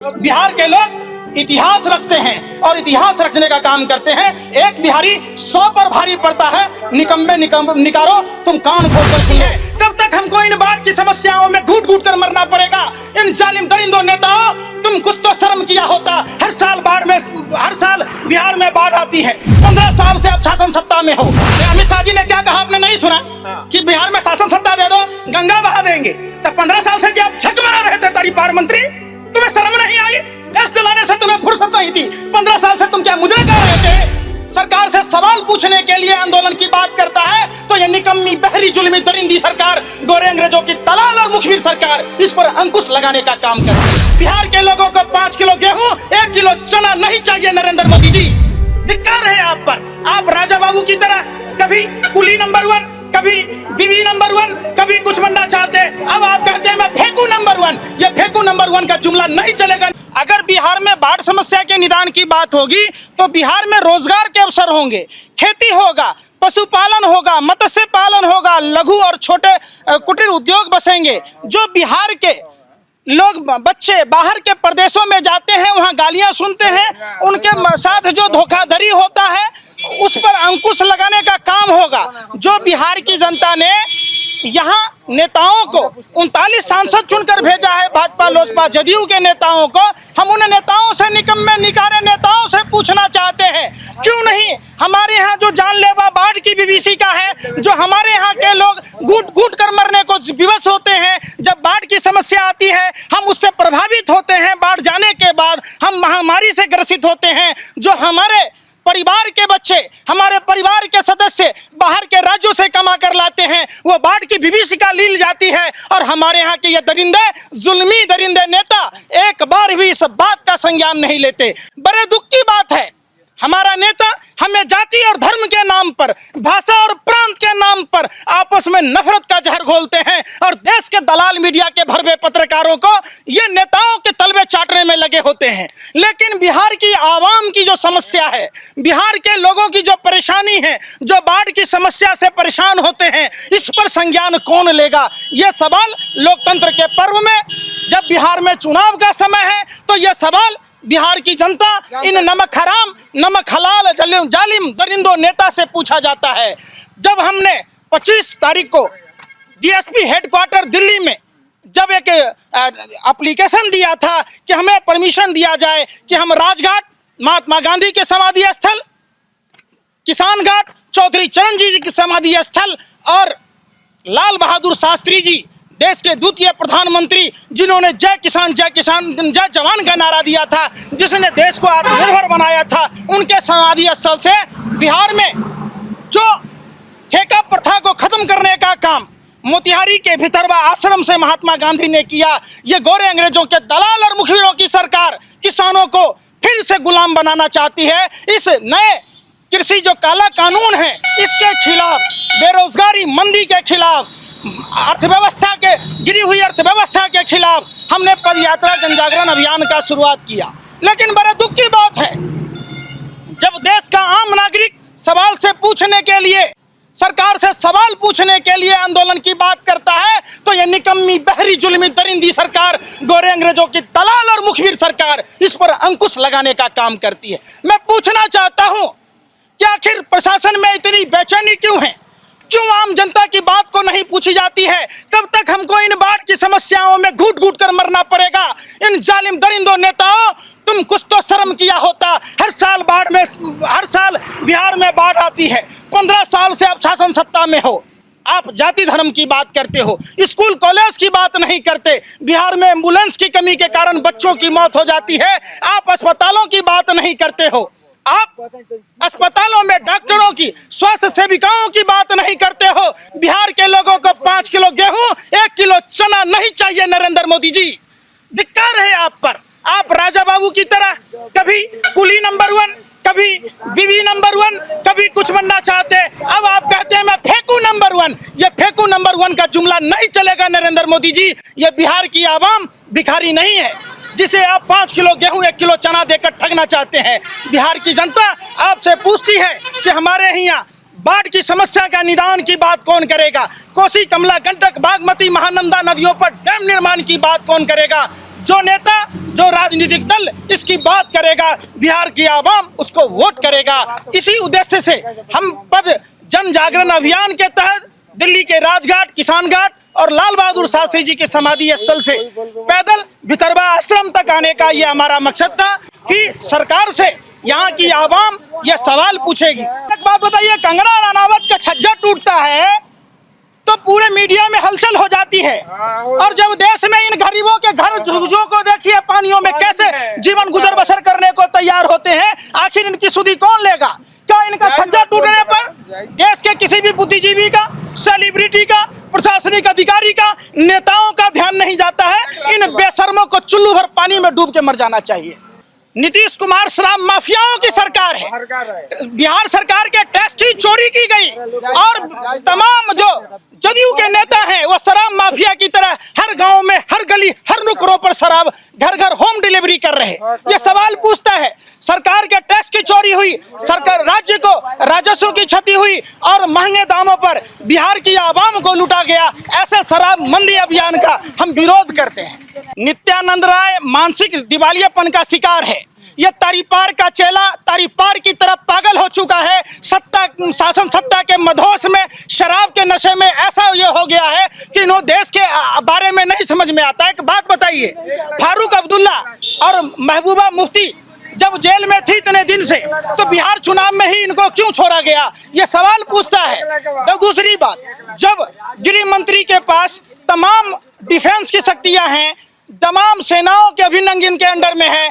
बिहार के लोग इतिहास रचते हैं और इतिहास रचने का काम करते हैं। एक बिहारी 100 पर भारी पड़ता है। निकम्मे निकारो तुम कान खोलकर सुनिए। कब तक हमको इन बाढ़ की समस्याओं में घूट घूट कर मरना पड़ेगा? इन जालिम दरिंदों नेताओं, तुम कुछ तो शर्म किया होता। हर साल बिहार में बाढ़ आती है। 15 साल से आप शासन सत्ता में हो। अमित शाह जी ने क्या कहा, आपने नहीं सुना कि बिहार में शासन सत्ता दे दो, गंगा बहा देंगे। तब 15 साल से क्या आप छक मना रहे थे तारी पार मंत्री? तुम्हें शर्म नहीं आई? देश चलाने से तुम्हें फुर्सत नहीं थी। 15 साल से तुम क्या मुजरे कर रहे थे? सरकार से सवाल पूछने के लिए आंदोलन की बात करता है तो ये निकम्मी बहरी जुल्मी दरिंदी सरकार, गोरे अंग्रेजों की दलाल और मुखबिर सरकार इस पर अंकुश लगाने का काम करती है। बिहार के लोगों को 5 किलो गेहूं, 1 किलो चना नहीं चाहिए। नरेंद्र मोदी जी, धिक्कार है आप पर। आप राजा बाबू की तरह कभी कुली नंबर 1, कभी बीवी नंबर 1, कभी कुछ बनना चाहते। अब आप कहते हैं मैं फेंकू नंबर 1। ये फेंकू नंबर 1 का जुमला नहीं चलेगा। अगर बिहार में बाढ़ समस्या के निदान की बात होगी तो बिहार में रोजगार के अवसर होंगे, खेती होगा, पशुपालन होगा, मत्स्य पालन होगा, लघु और छोटे कुटीर उद्योग बसेंगे। जो बिहार के लोग बच्चे बाहर के प्रदेशों में जाते हैं, वहां गालियां सुनते हैं, उनके साथ जो धोखाधड़ी होता है उस पर अंकुश लगाने का काम होगा। जो बिहार की जनता ने यहाँ नेताओं को 39 सांसद चुनकर भेजा है, भाजपा लोजपा जदयू के नेताओं को, हम उन नेताओं से, निकम्मे निकारे नेताओं से पूछना चाहते हैं, क्यों नहीं हमारे यहाँ जो जानलेवा बाढ़ की विभीषिका है, जो हमारे यहाँ के लोग घूट घूट कर मरने को विवश होते हैं, जब बाढ़ की समस्या आती है हम उससे प्रभावित होते हैं, बाढ़ जाने के बाद हम महामारी से ग्रसित होते हैं। जो हमारे परिवार के बच्चे, हमारे परिवार के सदस्य बाहर के राज्यों से कमा कर लाते हैं, वो बाढ़ की विभीषिका लील जाती है और हमारे यहाँ के ये दरिंदे, जुल्मी दरिंदे नेता एक बार भी इस बात का संज्ञान नहीं लेते। बड़े दुख की बात है, हमारा नेता हमें जाति और धर्म के नाम पर, भाषा और प्रांत के नाम पर आपस में नफरत का जहर घोलते हैं और देश के दलाल मीडिया के भरवे पत्रकारों को ये नेताओं के तलवे चाटने में लगे होते हैं। लेकिन बिहार की आवाम की जो समस्या है, बिहार के लोगों की जो परेशानी है, जो बाढ़ की समस्या से परेशान होते हैं, इस पर संज्ञान कौन लेगा? ये सवाल लोकतंत्र के पर्व में, जब बिहार में चुनाव का समय है, तो यह सवाल बिहार की जनता इन नमक हराम, नमक हलाल जालिम दरिंदों नेता से पूछा जाता है। जब हमने 25 तारीख को डीएसपी हेडक्वार्टर दिल्ली में जब एक एप्लीकेशन दिया था कि हमें परमिशन दिया जाए कि हम राजघाट, महात्मा गांधी के समाधि स्थल, किसान घाट, चौधरी चरण जी की समाधि स्थल और लाल बहादुर शास्त्री जी, देश के द्वितीय प्रधानमंत्री, जिन्होंने जय किसान जय जवान का नारा दिया था, जिसने देश को आत्मनिर्भर बनाया था, उनके समाधि स्थल से बिहार में जो ठेका प्रथा को खत्म करने का काम मोतिहारी के भितरवा आश्रम से महात्मा गांधी ने किया। ये गोरे अंग्रेजों के दलाल और मुखबिरों की सरकार किसानों को फिर से गुलाम बनाना चाहती है। इस नए कृषि जो काला कानून है, इसके खिलाफ, बेरोजगारी मंदी के खिलाफ, अर्थव्यवस्था के गिरी हुई अर्थव्यवस्था के खिलाफ हमने पदयात्रा जनजागरण अभियान का शुरुआत किया। लेकिन बड़े दुख की बात है, जब देश का आम नागरिक सवाल से पूछने के लिए, सरकार से सवाल पूछने के लिए आंदोलन की बात करता है तो यह निकम्मी बहरी जुल्मी दरिंदी सरकार, गोरे अंग्रेजों की दलाल और मुखबिर सरकार इस पर अंकुश लगाने का काम करती है। मैं पूछना चाहता हूं कि आखिर प्रशासन में इतनी बेचैनी क्यों है? क्यों आम जनता की बात को नहीं पूछी जाती है? कब तक हमको इन बाढ़ की समस्याओं में घूट घूट कर मरना पड़ेगा? इन जालिम दरिंदों नेताओं, तुम कुछ तो शर्म किया होता। हर साल बिहार में बाढ़ आती है। 15 साल से आप शासन सत्ता में हो। आप जाति धर्म की बात करते हो, स्कूल कॉलेज की बात नहीं करते। बिहार में एम्बुलेंस की कमी के कारण बच्चों की मौत हो जाती है। आप अस्पतालों की बात नहीं करते हो। आप अस्पतालों में डॉक्टरों की, स्वास्थ्य सेविकाओं की बात नहीं करते हो। बिहार के लोगों को 5 किलो गेहूं, 1 किलो चना नहीं चाहिए। नरेंद्र मोदी जी, धिक्कार है आप पर। आप राजा बाबू की तरह कभी कुली नंबर 1, कभी बीवी नंबर 1, कभी कुछ बनना चाहते। अब आप कहते हैं मैं फेंकू नंबर 1। ये फेंकू नंबर 1 का जुमला नहीं चलेगा। नरेंद्र मोदी जी, ये बिहार की आवाम भिखारी नहीं है जिसे आप 5 किलो गेहूं, 1 किलो चना देकर ठगना चाहते हैं। बिहार की जनता आपसे पूछती है कि हमारे यहाँ बाढ़ की समस्या का निदान की बात कौन करेगा? कोसी, कमला, गंडक, बागमती, महानंदा नदियों पर डैम निर्माण की बात कौन करेगा? जो नेता, जो राजनीतिक दल इसकी बात करेगा, बिहार की आवाम उसको वोट करेगा। इसी उद्देश्य से हम पद जन जागरण अभियान के तहत दिल्ली के राजघाट, किसान घाट और लाल बहादुर शास्त्री जी के समाधि स्थल से पैदल भितरवा आश्रम तक आने का ये हमारा मकसद था कि सरकार से यहाँ की आवाम ये सवाल पूछेगी। एक बात बताइए, कंगना रनावत का छज्जा टूटता है तो पूरे मीडिया में हलचल हो जाती है, और जब देश में इन गरीबों के घर झुग्गियों को देखिए पानियों में कैसे जीवन गुजर बसर करने को तैयार होते हैं, आखिर इनकी सुधी कौन लेगा? क्या इनका छज्जा टूटने पर देश के किसी भी बुद्धिजीवी का, सेलिब्रिटी का, प्रशासनिक अधिकारी का, नेताओं का ध्यान नहीं जाता है? इन बेशर्मों को चुल्लू भर पानी में डूब के मर जाना चाहिए। नीतीश कुमार शराब माफियाओं की सरकार है। बिहार सरकार के टैक्स की चोरी की गई और तमाम जो जदयू के नेता हैं वो शराब माफिया की तरह हर गांव में, हर गली, हर नुकरों पर शराब घर घर होम डिलीवरी कर रहे हैं। ये सवाल पूछता है, सरकार के टैक्स की चोरी हुई, सरकार राज्य को राजस्व की क्षति हुई और महंगे दामों पर बिहार की आवाम को लूटा गया। ऐसे शराब मंदी अभियान का हम विरोध करते हैं। नित्यानंद राय मानसिक दिवालियापन का शिकार है। ये तारीपार का चेला तारीपार की तरफ पागल हो चुका है। शासन सत्ता के मधोश में, शराब के नशे में ऐसा ये हो गया है कि इन्हों देश के बारे में नहीं समझ में आता। एक बात बताइए, फारूक अब्दुल्ला और महबूबा मुफ्ती जब जेल में थी इतने दिन से, तो बिहार चुनाव में ही इनको क्यों छोड़ा गया? ये सवाल पूछता है। तो दूसरी बात, जब गृह मंत्री के पास तमाम डिफेंस की शक्तियां हैं, तमाम सेनाओं के अभिनंग इनके अंडर में है,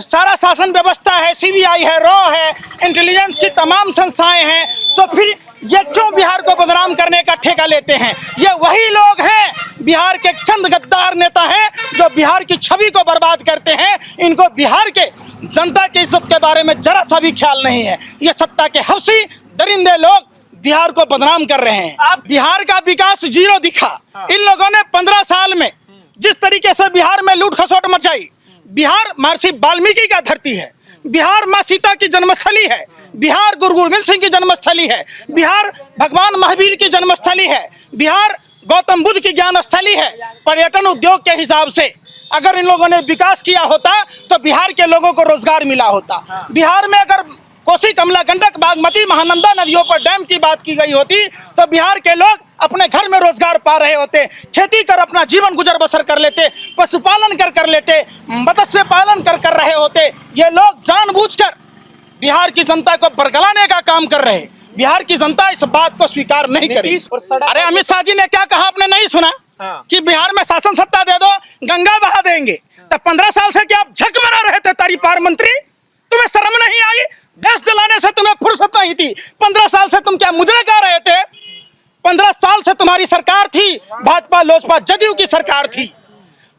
सारा शासन व्यवस्था है, सीबीआई है, रॉ है, इंटेलिजेंस की तमाम संस्थाएं हैं, तो फिर ये क्यों बिहार को बदनाम करने का ठेका लेते हैं? ये वही लोग हैं, बिहार के चंद गद्दार नेता हैं जो बिहार की छवि को बर्बाद करते हैं। इनको बिहार के जनता की इज्जत के बारे में जरा सा भी ख्याल नहीं है। ये सत्ता के हौसी दरिंदे लोग बिहार को बदनाम कर रहे हैं। बिहार का विकास जीरो दिखा। इन लोगों ने 15 साल में जिस तरीके से बिहार में लूट खसोट मचाई, बिहार महर्षि वाल्मीकि का धरती है, बिहार माँ सीता की जन्मस्थली है, बिहार गुरु गोविंद सिंह की जन्मस्थली है, बिहार भगवान महावीर की जन्मस्थली है, बिहार गौतम बुद्ध की ज्ञान स्थली है। पर्यटन उद्योग के हिसाब से अगर इन लोगों ने विकास किया होता तो बिहार के लोगों को रोजगार मिला होता। बिहार में अगर कोसी, कमला, गंडक, बागमती, महानंदा नदियों पर डैम की बात की गई होती तो बिहार के लोग अपने घर में रोजगार पा रहे होते, खेती कर अपना जीवन गुजर बसर कर लेते, पशुपालन कर लेते, मत्स्य पालन कर रहे होते। ये लोग जानबूझकर बिहार की जनता को बरगलाने का काम कर रहे हैं। बिहार की जनता इस बात को स्वीकार नहीं करी। अरे अमित शाह जी ने क्या कहा, आपने नहीं सुना? कि बिहार में शासन सत्ता दे दो, गंगा बहा देंगे। तब 15 साल से क्या आप झक मरा रहे थे तारीपार मंत्री? तुम्हें शर्म नहीं आई? देश जलाने से तुम्हें फुर्सत नहीं थी। 15 साल से तुम क्या मुजरे गा रहे थे? 15 साल से तुम्हारी सरकार थी, भाजपा लोजपा जदयू की सरकार थी।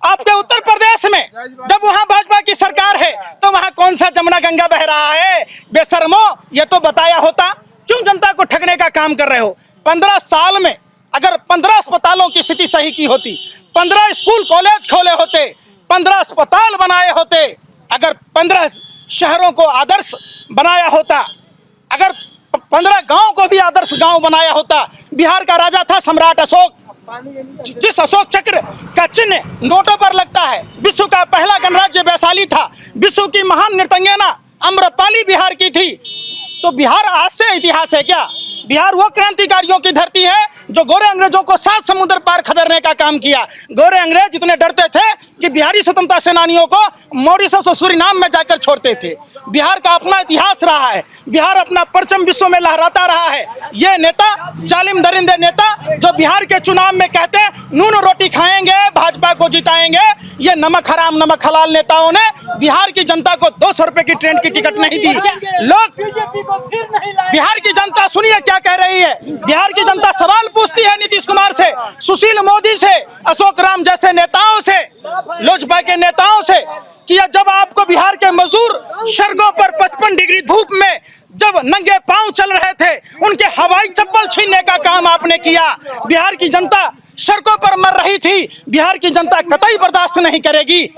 आपके उत्तर प्रदेश में जब वहां भाजपा की सरकार है तो वहां कौन सा जमुना गंगा बह रहा है? बेशर्मो, ये तो बताया होता। क्यों जनता को ठगने का काम कर रहे हो? 15 साल में अगर 15 अस्पतालों की स्थिति सही की होती, 15 स्कूल कॉलेज खोले होते, 15 अस्पताल बनाए होते, अगर 15 शहरों को आदर्श बनाया होता, अगर 15 गांव को भी आदर्श गांव बनाया होता। बिहार का राजा था सम्राट अशोक, जिस अशोक चक्र का चिन्ह नोटों पर लगता है। विश्व का पहला गणराज्य वैशाली था। विश्व की महान नृतंगना अम्रपाली बिहार की थी। तो बिहार आज से इतिहास है क्या? बिहार वो क्रांतिकारियों की धरती है जो गोरे अंग्रेजों को 7 समुद्र पार खदेड़ने का काम किया। गोरे अंग्रेज इतने डरते थे कि बिहारी स्वतंत्रता सेनानियों को मॉरिशस और सूरीनाम में जाकर छोड़ते थे। बिहार का अपना इतिहास रहा है, बिहार अपना परचम विश्व में लहराता रहा है। ये नेता, जालिम दरिंदे नेता जो बिहार के चुनाव में कहते हैं नून रोटी खाएंगे, भाजपा को जिताएंगे, ये नमक हराम नमक हलाल नेताओं ने बिहार की जनता को 200 रुपए की ट्रेन की टिकट नहीं दी। लोग बिहार की जनता सुनिए क्या कह रही है। बिहार की जनता सवाल पूछती है नीतीश कुमार से, सुशील मोदी से, अशोक राम जैसे नेताओं से, लोजपा के नेताओं से कि जब आपको बिहार के मजदूर सड़कों पर 55 डिग्री धूप में जब नंगे पांव चल रहे थे, उनके हवाई चप्पल छीनने का काम आपने किया। बिहार की जनता सड़कों पर मर रही थी। बिहार की जनता कतई बर्दाश्त नहीं करेगी।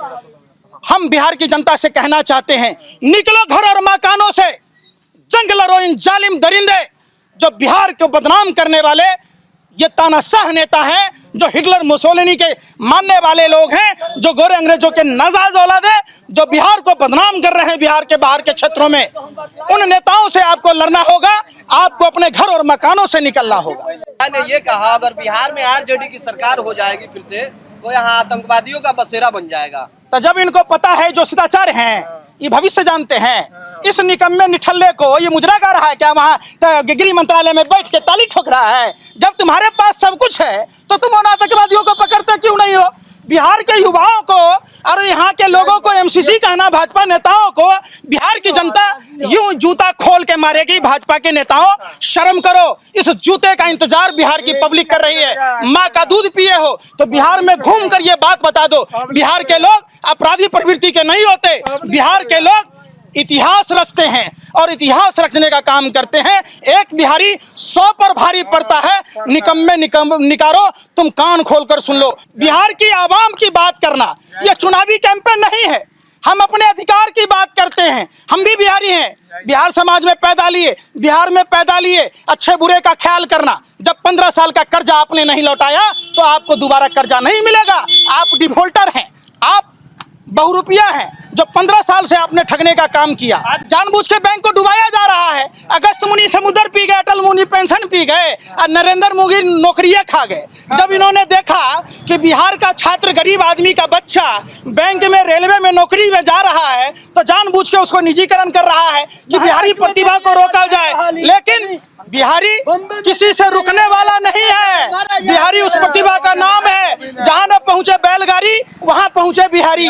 हम बिहार की जनता से कहना चाहते हैं, निकलो घर और मकानों से, जंग लड़ो इन जालिम दरिंदे जो बिहार को बदनाम करने वाले ये तानाशाह नेता है जो हिटलर मुसोलिनी के मानने वाले लोग हैं, जो गोरे अंग्रेजों के नाजायज औलाद है, जो बिहार को बदनाम कर रहे हैं बिहार के बाहर के क्षेत्रों में। उन नेताओं से आपको लड़ना होगा, आपको अपने घर और मकानों से निकलना होगा। मैंने ये कहा अगर बिहार में आरजेडी की सरकार हो जाएगी फिर से तो यहाँ आतंकवादियों का बसेरा बन जाएगा। तो जब इनको पता है जो शिष्टाचार हैं, ये भविष्य जानते हैं, इस निकम्मे निठल्ले को ये मुजरा गा रहा है क्या वहाँ गृह मंत्रालय में बैठ के ताली ठोक रहा है? जब तुम्हारे पास सब कुछ है तो तुम उन आतंकवादियों को पकड़ते क्यों नहीं हो? बिहार के युवाओं को और यहाँ के लोगों को एमसीसी कहना, भाजपा नेताओं को बिहार की जनता यूं जूता खोल के मारेगी। भाजपा के नेताओं, शर्म करो, इस जूते का इंतजार बिहार की पब्लिक कर रही है। माँ का दूध पिए हो तो बिहार में घूम कर ये बात बता दो, बिहार के लोग अपराधी प्रवृत्ति के नहीं होते। बिहार के लोग इतिहास रचते हैं और इतिहास रचने का काम करते हैं। एक बिहारी 100 पर भारी पड़ता है। निकम्मे निकारो, तुम कान खोलकर सुन लो। बिहार की आवाम की बात करना यह चुनावी कैंपेन नहीं है। हम अपने अधिकार की बात करते हैं। हम भी बिहारी हैं, बिहार समाज में पैदा लिए, बिहार में पैदा लिए। अच्छे बुरे का ख्याल करना। जब 15 साल का कर्जा आपने नहीं लौटाया तो आपको दोबारा कर्जा नहीं मिलेगा। आप डिफॉल्टर हैं, आप बहुरुपिया हैं, जो 15 साल से आपने ठगने का काम किया। जानबूझ के बैंक को डुबाया जा रहा है। अगस्त मुनि समुद्र पी गए, अटल मुनि पेंशन पी गए और नरेंद्र मोदी नौकरियां खा गए। जब इन्होंने देखा कि बिहार का छात्र, गरीब आदमी का बच्चा बैंक में, रेलवे में नौकरी में जा रहा है तो जानबूझ के उसको निजीकरण कर रहा है कि बिहारी प्रतिभा को रोका जाए। लेकिन बिहारी किसी से रुकने वाला नहीं है। बिहारी उस प्रतिभा का नाम है। जहां न पहुंचे बैलगाड़ी, वहां पहुंचे बिहारी।